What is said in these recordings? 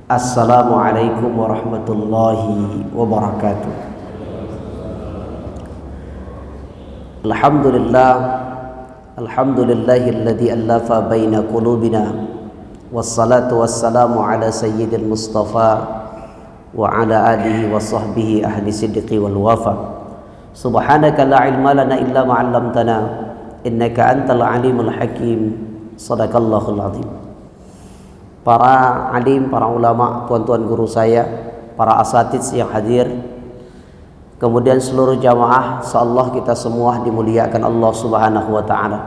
Assalamualaikum warahmatullahi wabarakatuh. Alhamdulillahilladzi allafa baina qulubina, wassalatu wassalamu ala sayyidil mustafa wa ala alihi wa sahbihi ahli sidqi wal wafa. Subhanaka la ilma lana illa ma 'allamtana innaka antal alimul hakim. Shadaqallahul azim. Para alim, para ulama, tuan-tuan guru saya, para asatiz yang hadir, kemudian seluruh jamaah, insyaallah kita semua dimuliakan Allah Subhanahu wa taala.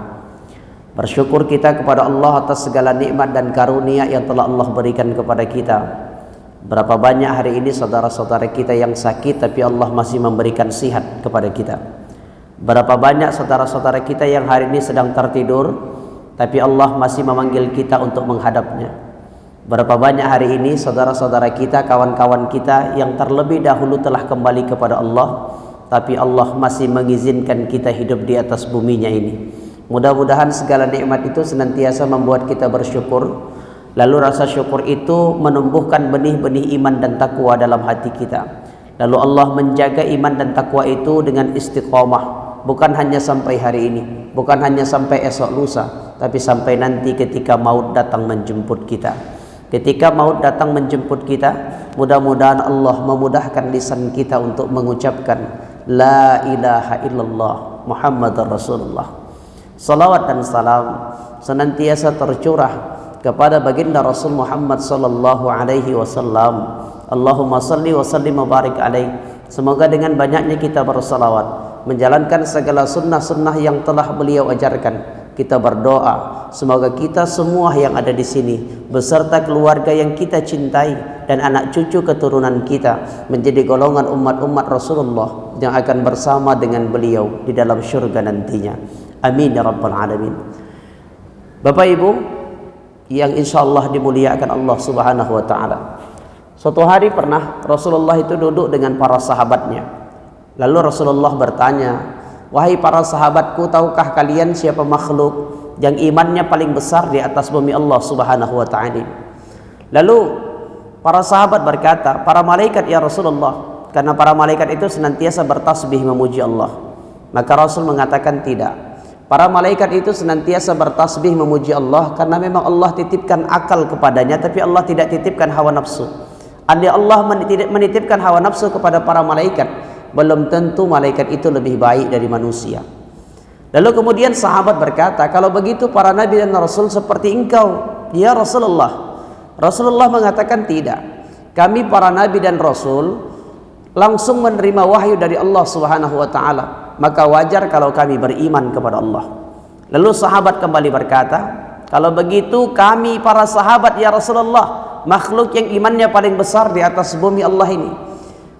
Bersyukur kita kepada Allah atas segala nikmat dan karunia yang telah Allah berikan kepada kita. Berapa banyak hari ini saudara-saudara kita yang sakit tapi Allah masih memberikan sihat kepada kita. Berapa banyak saudara-saudara kita yang hari ini sedang tertidur tapi Allah masih memanggil kita untuk menghadapnya. Berapa banyak hari ini saudara-saudara kita, kawan-kawan kita yang terlebih dahulu telah kembali kepada Allah, tapi Allah masih mengizinkan kita hidup di atas buminya ini. Mudah-mudahan segala nikmat itu senantiasa membuat kita bersyukur, lalu rasa syukur itu menumbuhkan benih-benih iman dan takwa dalam hati kita. Lalu Allah menjaga iman dan takwa itu dengan istiqomah, bukan hanya sampai hari ini, bukan hanya sampai esok lusa, tapi sampai nanti ketika maut datang menjemput kita. Ketika maut datang menjemput kita, mudah-mudahan Allah memudahkan lisan kita untuk mengucapkan La ilaha illallah Muhammadar Rasulullah. Salawat dan salam senantiasa tercurah kepada baginda Rasul Muhammad sallallahu alaihi wasallam. Allahumma salli wa sallim wa barik alaihi. Semoga dengan banyaknya kita bersalawat, menjalankan segala sunnah-sunnah yang telah beliau ajarkan, kita berdoa semoga kita semua yang ada di sini beserta keluarga yang kita cintai dan anak cucu keturunan kita menjadi golongan umat-umat Rasulullah yang akan bersama dengan beliau di dalam syurga nantinya. Amin ya rabbal alamin. Bapak Ibu yang insyaallah dimuliakan Allah Subhanahu wa taala. Suatu hari pernah Rasulullah itu duduk dengan para sahabatnya. Lalu Rasulullah bertanya, "Wahai para sahabatku, tahukah kalian siapa makhluk yang imannya paling besar di atas bumi Allah Subhanahu wa taala?" Lalu para sahabat berkata, "Para malaikat ya Rasulullah." Karena para malaikat itu senantiasa bertasbih memuji Allah. Maka Rasul mengatakan tidak. Para malaikat itu senantiasa bertasbih memuji Allah karena memang Allah titipkan akal kepadanya, tapi Allah tidak titipkan hawa nafsu. Andai Allah menitipkan hawa nafsu kepada para malaikat, belum tentu malaikat itu lebih baik dari manusia. Lalu kemudian sahabat berkata, "Kalau begitu para nabi dan rasul seperti engkau ya Rasulullah." Rasulullah mengatakan tidak. Kami para nabi dan rasul langsung menerima wahyu dari Allah Subhanahu wa taala, maka wajar kalau kami beriman kepada Allah. Lalu sahabat kembali berkata, "Kalau begitu kami para sahabat ya Rasulullah, makhluk yang imannya paling besar di atas bumi Allah ini."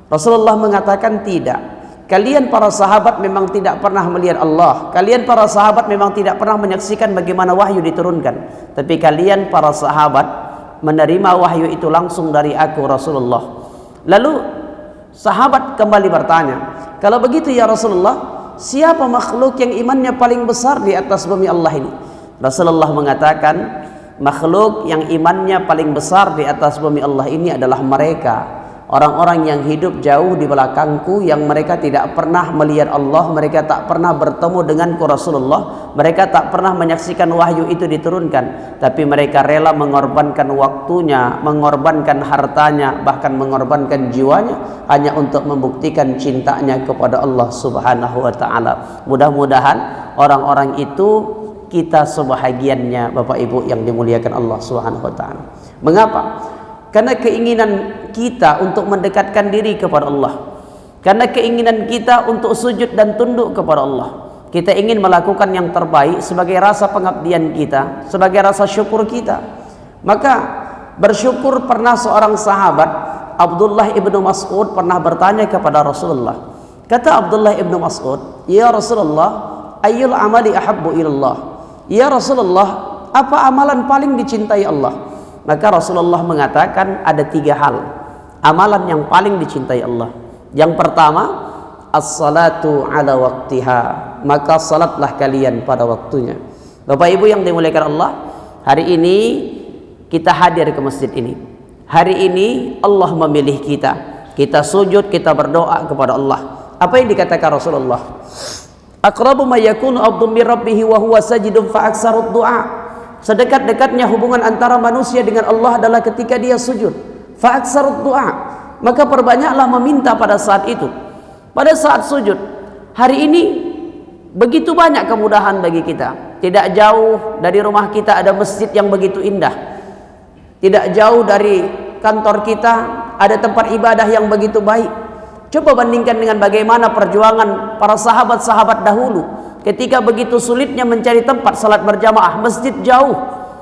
Rasulullah mengatakan tidak. Kalian para sahabat memang tidak pernah melihat Allah. Kalian para sahabat memang tidak pernah menyaksikan bagaimana wahyu diturunkan. Tapi kalian para sahabat menerima wahyu itu langsung dari aku Rasulullah. Lalu sahabat kembali bertanya, "Kalau begitu ya Rasulullah, siapa makhluk yang imannya paling besar di atas bumi Allah ini?" Rasulullah mengatakan, makhluk yang imannya paling besar di atas bumi Allah ini adalah mereka, orang-orang yang hidup jauh di belakangku, yang mereka tidak pernah melihat Allah, mereka tak pernah bertemu denganku Rasulullah, mereka tak pernah menyaksikan wahyu itu diturunkan, tapi mereka rela mengorbankan waktunya, mengorbankan hartanya, bahkan mengorbankan jiwanya hanya untuk membuktikan cintanya kepada Allah Subhanahu wa taala. Mudah-mudahan orang-orang itu kita sebahagiannya, Bapak Ibu yang dimuliakan Allah Subhanahu wa taala. Mengapa? Karena keinginan kita untuk mendekatkan diri kepada Allah, karena keinginan kita untuk sujud dan tunduk kepada Allah. Kita ingin melakukan yang terbaik sebagai rasa pengabdian kita, sebagai rasa syukur kita. Maka bersyukur pernah seorang sahabat, Abdullah ibnu Mas'ud, pernah bertanya kepada Rasulullah. Kata Abdullah ibnu Mas'ud, "Ya Rasulullah, ayyul amali ahabbu ilallah?" Ya Rasulullah, apa amalan paling dicintai Allah? Maka Rasulullah mengatakan ada 3 hal amalan yang paling dicintai Allah. Yang pertama, as-salatu ala waktiha, maka salatlah kalian pada waktunya. Bapak Ibu yang dimuliakan Allah, hari ini kita hadir ke masjid ini. Hari ini Allah memilih kita sujud, kita berdoa kepada Allah. Apa yang dikatakan Rasulullah? Aqrabu ma yakunu 'abdun min rabbih wa huwa sajidun fa aktsarud du'a. Sedekat-dekatnya hubungan antara manusia dengan Allah adalah ketika dia sujud. Fa aktsarud du'a. Maka perbanyaklah meminta pada saat itu. Pada saat sujud. Hari ini begitu banyak kemudahan bagi kita. Tidak jauh dari rumah kita ada masjid yang begitu indah. Tidak jauh dari kantor kita ada tempat ibadah yang begitu baik. Coba bandingkan dengan bagaimana perjuangan para sahabat-sahabat dahulu ketika begitu sulitnya mencari tempat salat berjamaah, masjid jauh,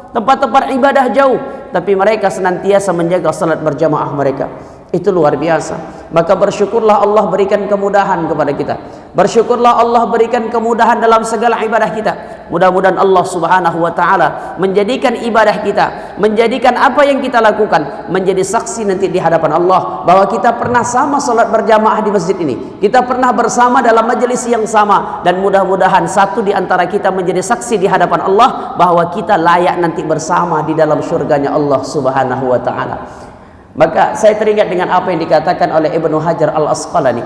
tempat-tempat ibadah jauh, tapi mereka senantiasa menjaga salat berjamaah mereka. Itu luar biasa. Maka bersyukurlah Allah berikan kemudahan kepada kita. Bersyukurlah Allah berikan kemudahan dalam segala ibadah kita. Mudah-mudahan Allah Subhanahu wa taala menjadikan ibadah kita, menjadikan apa yang kita lakukan menjadi saksi nanti di hadapan Allah bahwa kita pernah sama salat berjamaah di masjid ini. Kita pernah bersama dalam majelis yang sama, dan mudah-mudahan satu di antara kita menjadi saksi di hadapan Allah bahwa kita layak nanti bersama di dalam surganya Allah Subhanahu wa taala. Maka saya teringat dengan apa yang dikatakan oleh Ibnu Hajar Al-Asqalani.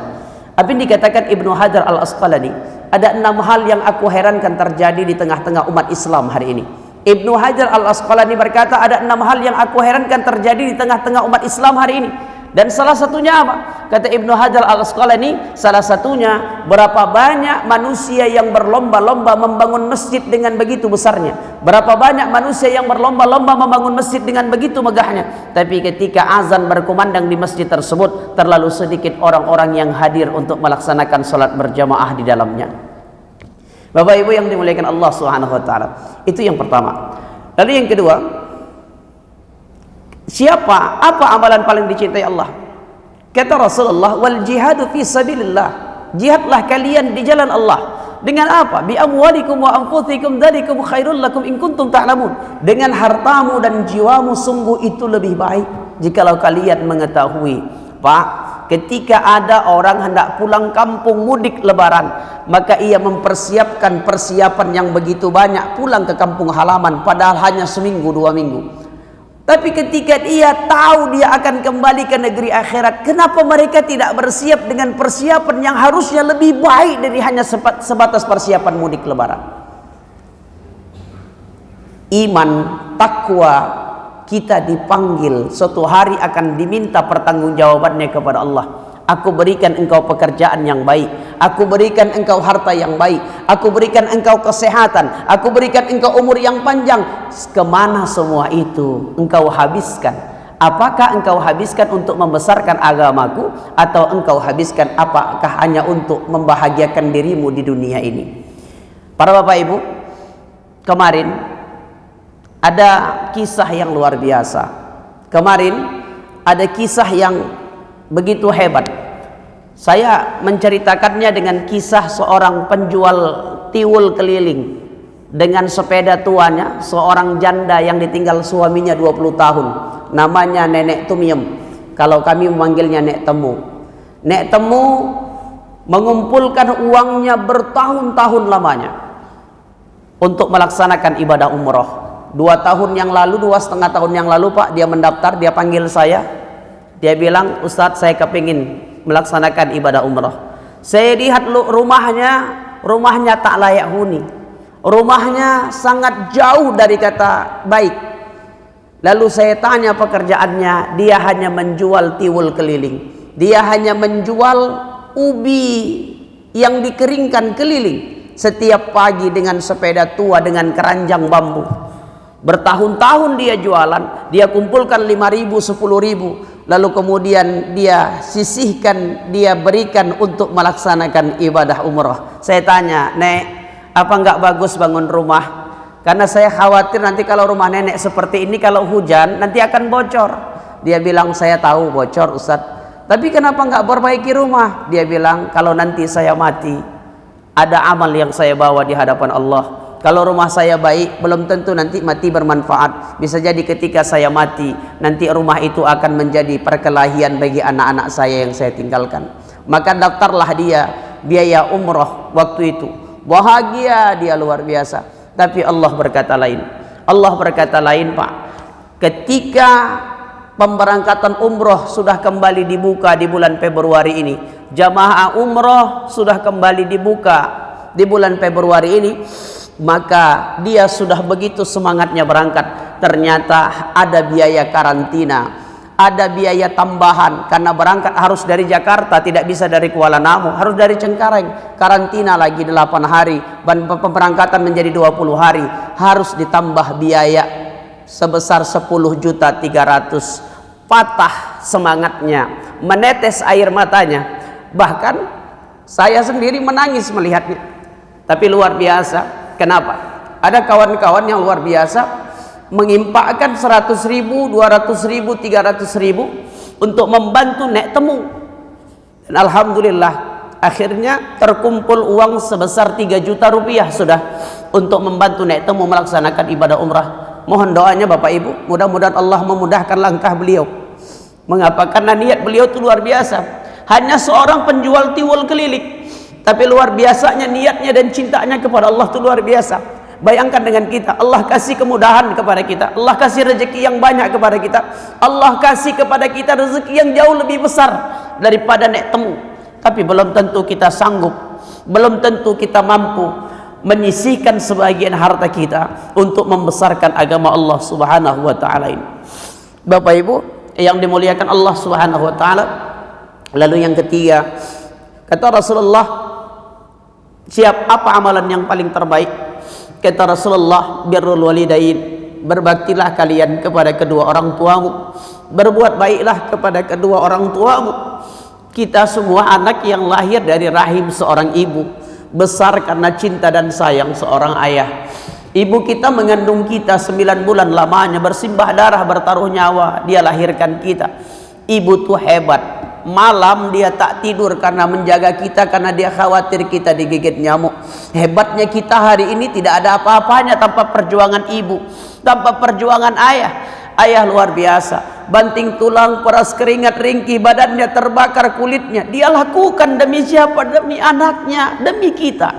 Apa yang dikatakan Ibnu Hajar Al-Asqalani? Ada 6 hal yang aku herankan terjadi di tengah-tengah umat Islam hari ini. Ibnu Hajar Al-Asqalani berkata ada 6 hal yang aku herankan terjadi di tengah-tengah umat Islam hari ini. Dan salah satunya apa? Kata Ibnu Hajar Al-Asqalani, salah satunya berapa banyak manusia yang berlomba-lomba membangun masjid dengan begitu besarnya. Berapa banyak manusia yang berlomba-lomba membangun masjid dengan begitu megahnya. Tapi ketika azan berkumandang di masjid tersebut, terlalu sedikit orang-orang yang hadir untuk melaksanakan salat berjamaah di dalamnya. Bapak Ibu yang dimuliakan Allah Subhanahu wa taala. Itu yang pertama. Lalu yang kedua, apa amalan paling dicintai Allah? Kata Rasulullah, wal jihadu fi sabilillah, jihadlah kalian di jalan Allah. Dengan apa? Bi amwalikum wa anfusikum dzalikum khairul lakum in kuntum ta'lamun. Dengan hartamu dan jiwamu sungguh itu lebih baik jikalau kalian mengetahui. Pak, ketika ada orang hendak pulang kampung mudik lebaran, maka ia mempersiapkan persiapan yang begitu banyak pulang ke kampung halaman padahal hanya seminggu 2 minggu. Tapi ketika dia tahu dia akan kembali ke negeri akhirat, kenapa mereka tidak bersiap dengan persiapan yang harusnya lebih baik dari hanya sebatas persiapan mudik lebaran? Iman, takwa, kita dipanggil suatu hari akan diminta pertanggungjawabannya kepada Allah. Aku berikan engkau pekerjaan yang baik, aku berikan engkau harta yang baik, aku berikan engkau kesehatan, aku berikan engkau umur yang panjang. Kemana semua itu engkau habiskan? Apakah engkau habiskan untuk membesarkan agamaku, atau engkau habiskan apakah hanya untuk membahagiakan dirimu di dunia ini? Para Bapak Ibu, kemarin ada kisah yang luar biasa. Kemarin ada kisah yang begitu hebat. Saya menceritakannya dengan kisah seorang penjual tiwul keliling dengan sepeda tuanya, seorang janda yang ditinggal suaminya 20 tahun. Namanya Nenek Tumyem. Kalau kami memanggilnya Nek Temu. Nek Temu mengumpulkan uangnya bertahun-tahun lamanya untuk melaksanakan ibadah umroh. 2 tahun yang lalu, 2,5 tahun yang lalu Pak, dia mendaftar, dia panggil saya. Dia bilang, Ustadz, saya kepingin melaksanakan ibadah umrah. Saya lihat rumahnya tak layak huni. Rumahnya sangat jauh dari kata baik. Lalu saya tanya pekerjaannya, dia hanya menjual tiwul keliling. Dia hanya menjual ubi yang dikeringkan keliling. Setiap pagi dengan sepeda tua dengan keranjang bambu. Bertahun-tahun dia jualan, dia kumpulkan 5.000, 10.000. Lalu kemudian dia sisihkan, dia berikan untuk melaksanakan ibadah umrah. Saya tanya, Nek, apa enggak bagus bangun rumah? Karena saya khawatir nanti kalau rumah nenek seperti ini, kalau hujan nanti akan bocor. Dia bilang, saya tahu bocor Ustadz, tapi kenapa enggak perbaiki rumah? Dia bilang, kalau nanti saya mati, ada amal yang saya bawa di hadapan Allah. Kalau rumah saya baik, belum tentu nanti mati bermanfaat. Bisa jadi ketika saya mati, nanti rumah itu akan menjadi perkelahian bagi anak-anak saya yang saya tinggalkan. Maka daftarlah dia biaya umroh waktu itu. Bahagia dia luar biasa. Tapi Allah berkata lain. Allah berkata lain, Pak. Ketika pemberangkatan umroh sudah kembali dibuka di bulan Februari ini, jamaah umroh sudah kembali dibuka di bulan Februari ini, maka dia sudah begitu semangatnya berangkat, ternyata ada biaya karantina, ada biaya tambahan karena berangkat harus dari Jakarta, tidak bisa dari Kuala Namu, harus dari Cengkareng, karantina lagi 8 hari, dan pemberangkatan menjadi 20 hari, harus ditambah biaya sebesar 10.300.000. Patah semangatnya, menetes air matanya, bahkan saya sendiri menangis melihatnya. Tapi luar biasa. Kenapa? Ada kawan-kawan yang luar biasa mengimpakkan 100.000, 200.000, 300.000 untuk membantu nek temu. Dan alhamdulillah akhirnya terkumpul uang sebesar 3 juta rupiah sudah untuk membantu nek temu melaksanakan ibadah umrah. Mohon doanya Bapak Ibu, mudah-mudahan Allah memudahkan langkah beliau. Mengapa? Karena niat beliau itu luar biasa. Hanya seorang penjual tiwul keliling, tapi luar biasanya niatnya dan cintanya kepada Allah itu luar biasa. Bayangkan dengan kita, Allah kasih kemudahan kepada kita, Allah kasih rezeki yang banyak kepada kita, Allah kasih kepada kita rezeki yang jauh lebih besar daripada nek temu. Tapi belum tentu kita sanggup, belum tentu kita mampu menyisihkan sebagian harta kita untuk membesarkan agama Allah Subhanahu wa taala ini. Bapak Ibu yang dimuliakan Allah Subhanahu wa taala. Lalu yang ketiga, kata Rasulullah, siap apa amalan yang paling terbaik? Kata Rasulullah, birrul walidain, berbaktilah kalian kepada kedua orang tuamu, berbuat baiklah kepada kedua orang tuamu. Kita semua anak yang lahir dari rahim seorang ibu, besar karena cinta dan sayang seorang ayah. Ibu kita mengandung kita 9 bulan lamanya, bersimbah darah, bertaruh nyawa, dia lahirkan kita. Ibu tuh hebat. Malam dia tak tidur karena menjaga kita, karena dia khawatir kita digigit nyamuk. Hebatnya kita hari ini tidak ada apa-apanya tanpa perjuangan ibu, tanpa perjuangan ayah. Ayah luar biasa, banting tulang, peras keringat, ringkih badannya, terbakar kulitnya, dia lakukan demi siapa? Demi anaknya, demi kita.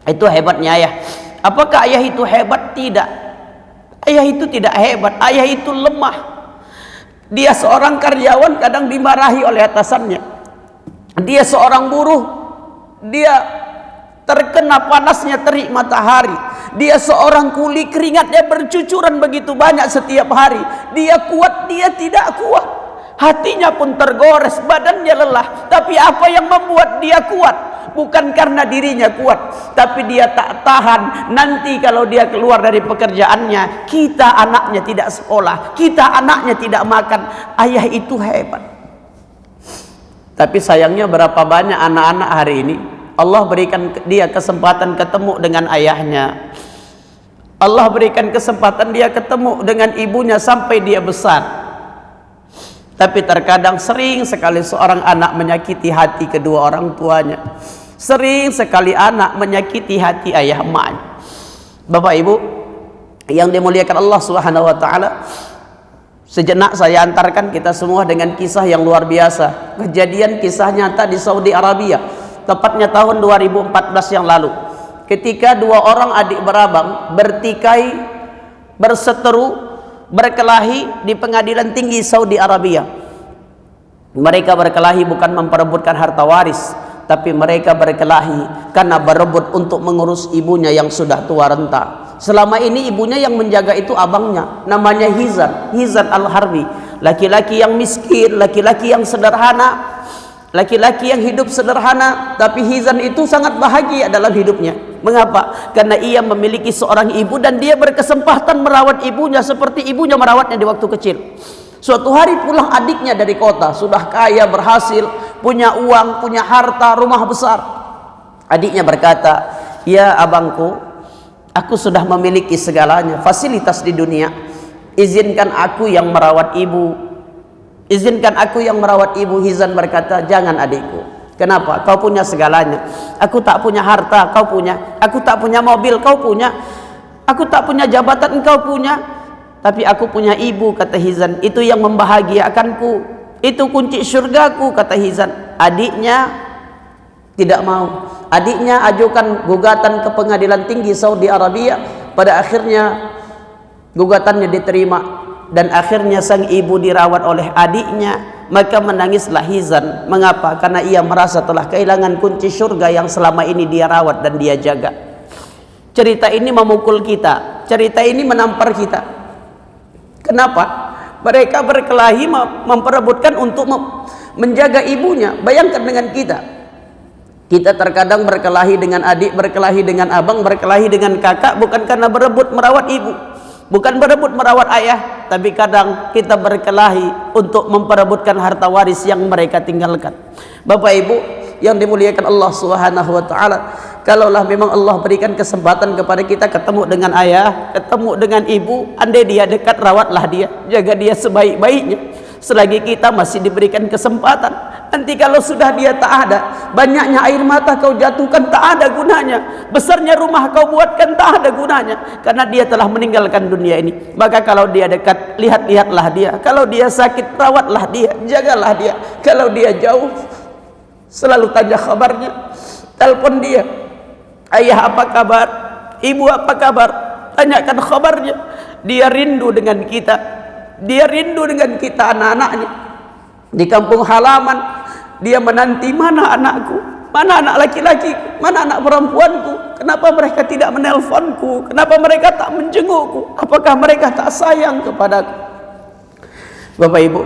Itu hebatnya ayah. Apakah ayah itu hebat? Tidak. Ayah itu tidak hebat, ayah itu lemah. Dia seorang karyawan kadang dimarahi oleh atasannya. Dia seorang buruh, dia terkena panasnya terik matahari. Dia seorang kuli, keringatnya bercucuran begitu banyak setiap hari. Dia kuat, dia tidak kuat. Hatinya pun tergores, badannya lelah. Tapi apa yang membuat dia kuat? Bukan karena dirinya kuat, tapi dia tak tahan. Nanti kalau dia keluar dari pekerjaannya, kita anaknya tidak sekolah, kita anaknya tidak makan. Ayah itu hebat. Tapi sayangnya berapa banyak anak-anak hari ini Allah berikan dia kesempatan ketemu dengan ayahnya, Allah berikan kesempatan dia ketemu dengan ibunya sampai dia besar. Tapi terkadang sering sekali seorang anak menyakiti hati kedua orang tuanya. Sering sekali anak menyakiti hati ayah emaknya. Bapak Ibu yang dimuliakan Allah Subhanahu wa taala, sejenak saya antarkan kita semua dengan kisah yang luar biasa. Kejadian kisah nyata di Saudi Arabia, tepatnya tahun 2014 yang lalu. Ketika dua orang adik berabang bertikai, berseteru, berkelahi di pengadilan tinggi Saudi Arabia. Mereka berkelahi bukan memperebutkan harta waris, tapi mereka berkelahi karena berebut untuk mengurus ibunya yang sudah tua renta. Selama ini ibunya yang menjaga itu abangnya, namanya Hizan Al-Harbi. Laki-laki yang miskin, laki-laki yang sederhana, laki-laki yang hidup sederhana. Tapi Hizan itu sangat bahagia dalam hidupnya. Mengapa? Karena ia memiliki seorang ibu dan dia berkesempatan merawat ibunya seperti ibunya merawatnya di waktu kecil. Suatu hari pulang adiknya dari kota, sudah kaya, berhasil, punya uang, punya harta, rumah besar. Adiknya berkata, "Ya abangku, aku sudah memiliki segalanya, fasilitas di dunia. Izinkan aku yang merawat ibu. Izinkan aku yang merawat ibu." Hizan berkata, "Jangan adikku, Kenapa? Kau punya segalanya. Aku tak punya harta, kau punya. Aku tak punya mobil, kau punya. Aku tak punya jabatan, kau punya. Tapi aku punya ibu, kata Hizan. Itu yang membahagiakanku. Itu kunci syurgaku, kata Hizan. Adiknya tidak mau. Adiknya ajukan gugatan ke pengadilan tinggi Saudi Arabia. Pada akhirnya gugatannya diterima. Dan akhirnya sang ibu dirawat oleh adiknya. Maka menangislah Hizan. Mengapa? Karena ia merasa telah kehilangan kunci syurga yang selama ini dia rawat dan dia jaga. Cerita ini memukul kita. Cerita ini menampar kita. Kenapa? Mereka berkelahi memperebutkan untuk menjaga ibunya. Bayangkan dengan kita. Kita terkadang berkelahi dengan adik, berkelahi dengan abang, berkelahi dengan kakak, bukan karena berebut merawat ibu, bukan berebut merawat ayah, tapi kadang kita berkelahi untuk memperebutkan harta waris yang mereka tinggalkan. Bapak Ibu yang dimuliakan Allah Subhanahu wa taala, kalaulah memang Allah berikan kesempatan kepada kita ketemu dengan ayah, ketemu dengan ibu, andai dia dekat, rawatlah dia, jaga dia sebaik-baiknya selagi kita masih diberikan kesempatan. Nanti kalau sudah dia tak ada, banyaknya air mata kau jatuhkan, tak ada gunanya. Besarnya rumah kau buatkan, tak ada gunanya, karena dia telah meninggalkan dunia ini. Maka kalau dia dekat, lihat-lihatlah dia. Kalau dia sakit, rawatlah dia, jagalah dia. Kalau dia jauh, selalu tanya kabarnya, telepon dia. Ayah apa kabar? Ibu apa kabar? Tanyakan kabarnya. Dia rindu dengan kita. Dia rindu dengan kita, anak-anaknya. Di kampung halaman dia menanti, mana anakku, mana anak laki-laki, mana anak perempuanku, kenapa mereka tidak menelponku, kenapa mereka tak menjengukku, apakah mereka tak sayang kepadaku. Bapak Ibu,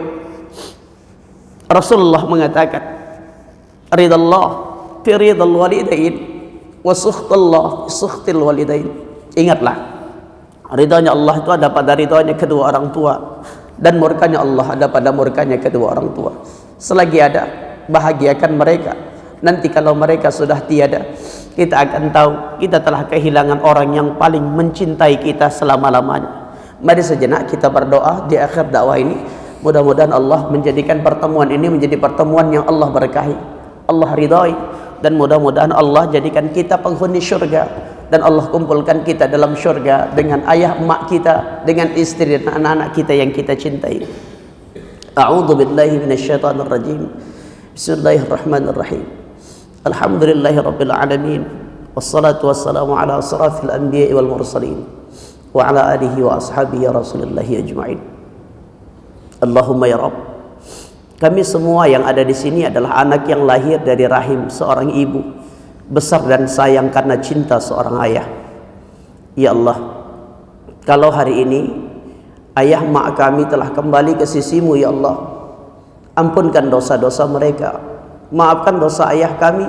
Rasulullah mengatakan, ridallah fi ridal walidain wa sukhtallah fi sukhtil walidain. Ingatlah, ridhonya Allah itu ada pada ridhonya kedua orang tua, dan murkanya Allah ada pada murkanya kedua orang tua. Selagi ada, bahagiakan mereka. Nanti kalau mereka sudah tiada, kita akan tahu kita telah kehilangan orang yang paling mencintai kita selama-lamanya. Mari sejenak kita berdoa di akhir dakwah ini. Mudah-mudahan Allah menjadikan pertemuan ini menjadi pertemuan yang Allah berkahi, Allah ridhai, dan mudah-mudahan Allah jadikan kita penghuni syurga, dan Allah kumpulkan kita dalam syurga dengan ayah emak kita, dengan istri dan anak-anak kita yang kita cintai. A'udzu billahi minasyaitonir rajim. Bismillahirrahmanirrahim. Alhamdulillahirabbil alamin. Wassalatu wassalamu ala asrafil anbiya'i wal mursalin wa ala alihi wa ashabihi rasulillahi ajma'in. Allahumma ya Rabb, kami semua yang ada di sini adalah anak yang lahir dari rahim seorang ibu, besar dan sayang karena cinta seorang ayah. Ya Allah, kalau hari ini ayah mak kami telah kembali ke sisimu, ya Allah, ampunkan dosa-dosa mereka, maafkan dosa ayah kami.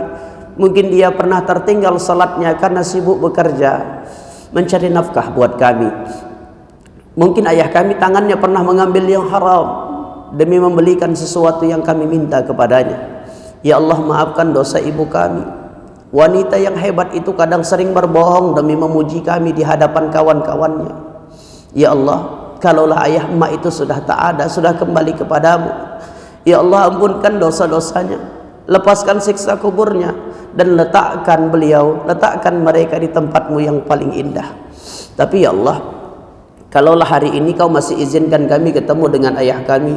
Mungkin dia pernah tertinggal salatnya karena sibuk bekerja mencari nafkah buat kami. Mungkin ayah kami tangannya pernah mengambil yang haram demi membelikan sesuatu yang kami minta kepadanya. Ya Allah, maafkan dosa ibu kami. Wanita yang hebat itu kadang sering berbohong demi memuji kami di hadapan kawan-kawannya. Ya Allah, kalaulah ayah emak itu sudah tak ada, sudah kembali kepadamu, ya Allah, ampunkan dosa-dosanya, lepaskan siksa kuburnya, dan letakkan mereka di tempatmu yang paling indah. Tapi ya Allah, kalaulah hari ini kau masih izinkan kami ketemu dengan ayah kami,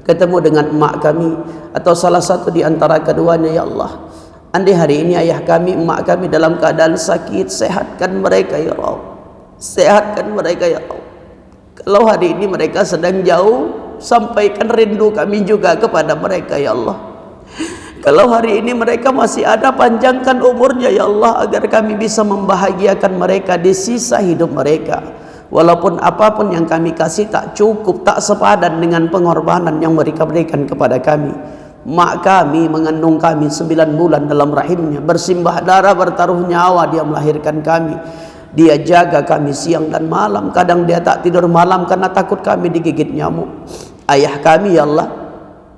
ketemu dengan emak kami, atau salah satu di antara keduanya, ya Allah, andai hari ini ayah kami, emak kami dalam keadaan sakit, sehatkan mereka ya Rabb, sehatkan mereka ya Rabb. Kalau hari ini mereka sedang jauh, sampaikan rindu kami juga kepada mereka ya Allah. Kalau hari ini mereka masih ada, panjangkan umurnya ya Allah, agar kami bisa membahagiakan mereka di sisa hidup mereka. Walaupun apapun yang kami kasih tak cukup, tak sepadan dengan pengorbanan yang mereka berikan kepada kami. Mak kami mengandung kami 9 bulan dalam rahimnya, bersimbah darah, bertaruh nyawa dia melahirkan kami. Dia jaga kami siang dan malam, kadang dia tak tidur malam karena takut kami digigit nyamuk. Ayah kami ya Allah,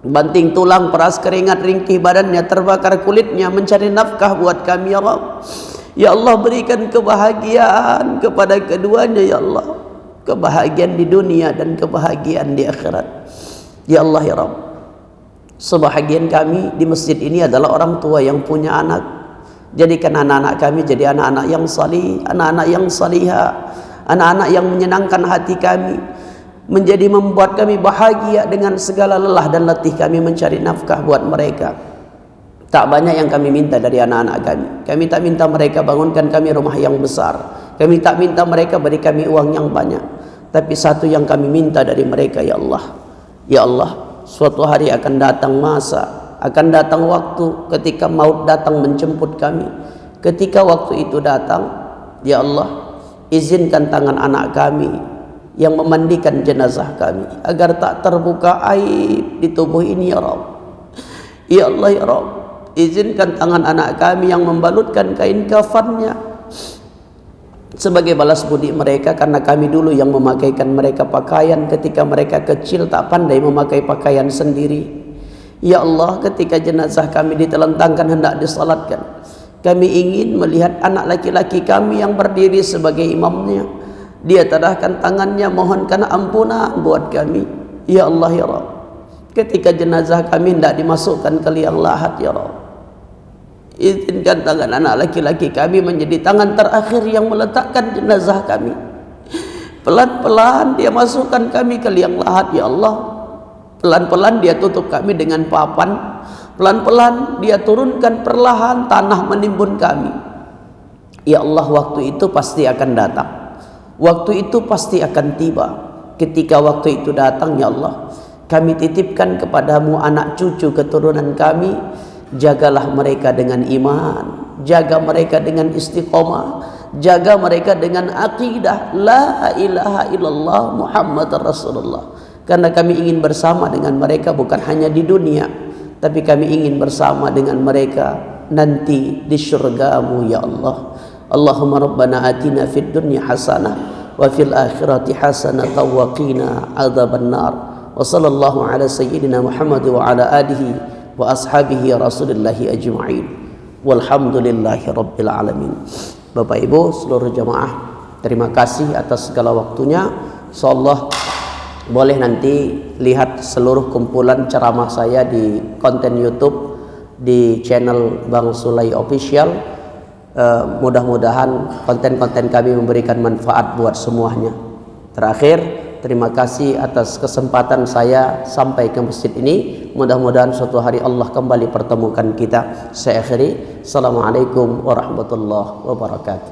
banting tulang, peras keringat, ringkih badannya, terbakar kulitnya mencari nafkah buat kami ya Rabb. Ya Allah, berikan kebahagiaan kepada keduanya ya Allah, kebahagiaan di dunia dan kebahagiaan di akhirat. Ya Allah ya Rabb, Sebahagian kami di masjid ini adalah orang tua yang punya anak. Jadikan anak-anak kami jadi anak-anak yang salih, anak-anak yang salihah, anak-anak yang menyenangkan hati kami, menjadi membuat kami bahagia dengan segala lelah dan letih kami mencari nafkah buat mereka. Tak banyak yang kami minta dari anak-anak kami. Kami tak minta mereka bangunkan kami rumah yang besar. Kami tak minta mereka beri kami uang yang banyak. Tapi satu yang kami minta dari mereka, ya Allah. Ya Allah, suatu hari akan datang masa, akan datang waktu ketika maut datang menjemput kami. Ketika waktu itu datang, ya Allah, izinkan tangan anak kami yang memandikan jenazah kami agar tak terbuka aib di tubuh ini, ya Rabb. Ya Allah, ya Rabb, izinkan tangan anak kami yang membalutkan kain kafannya sebagai balas budi mereka, karena kami dulu yang memakaikan mereka pakaian ketika mereka kecil tak pandai memakai pakaian sendiri. Ya Allah, ketika jenazah kami ditelentangkan hendak disalatkan, kami ingin melihat anak laki-laki kami yang berdiri sebagai imamnya. Dia tadahkan tangannya mohonkan ampunan buat kami. Ya Allah, ya Rabb, ketika jenazah kami hendak dimasukkan ke liang lahat, ya Rabb, izinkan tangan anak laki-laki kami menjadi tangan terakhir yang meletakkan jenazah kami. Pelan-pelan dia masukkan kami ke liang lahat, ya Allah. Pelan-pelan dia tutup kami dengan papan. Pelan-pelan dia turunkan perlahan tanah menimbun kami. Ya Allah, waktu itu pasti akan datang. Waktu itu pasti akan tiba. Ketika waktu itu datang, ya Allah, kami titipkan kepadamu anak cucu keturunan kami. Jagalah mereka dengan iman, jaga mereka dengan istiqomah, jaga mereka dengan akidah la ilaha illallah Muhammad Rasulullah. Karena kami ingin bersama dengan mereka bukan hanya di dunia, tapi kami ingin bersama dengan mereka nanti di syurgamu, ya Allah. Allahumma rabbana atina fid dunya hasanah wa fil akhirati hasanah wa qina adzabannar. Wa sallallahu ala sayyidina Muhammad wa ala alihi wa ashabihi rasulillahi ajma'in walhamdulillahi rabbil alamin. Bapak Ibu seluruh jamaah, terima kasih atas segala waktunya. InsyaAllah boleh nanti lihat seluruh kumpulan ceramah saya di konten YouTube di channel Bang Sulay Official. Mudah-mudahan konten-konten kami memberikan manfaat buat semuanya. Terakhir, terima kasih atas kesempatan saya sampai ke masjid ini. Mudah-mudahan suatu hari Allah kembali pertemukan kita. Saya akhiri. Assalamualaikum warahmatullahi wabarakatuh.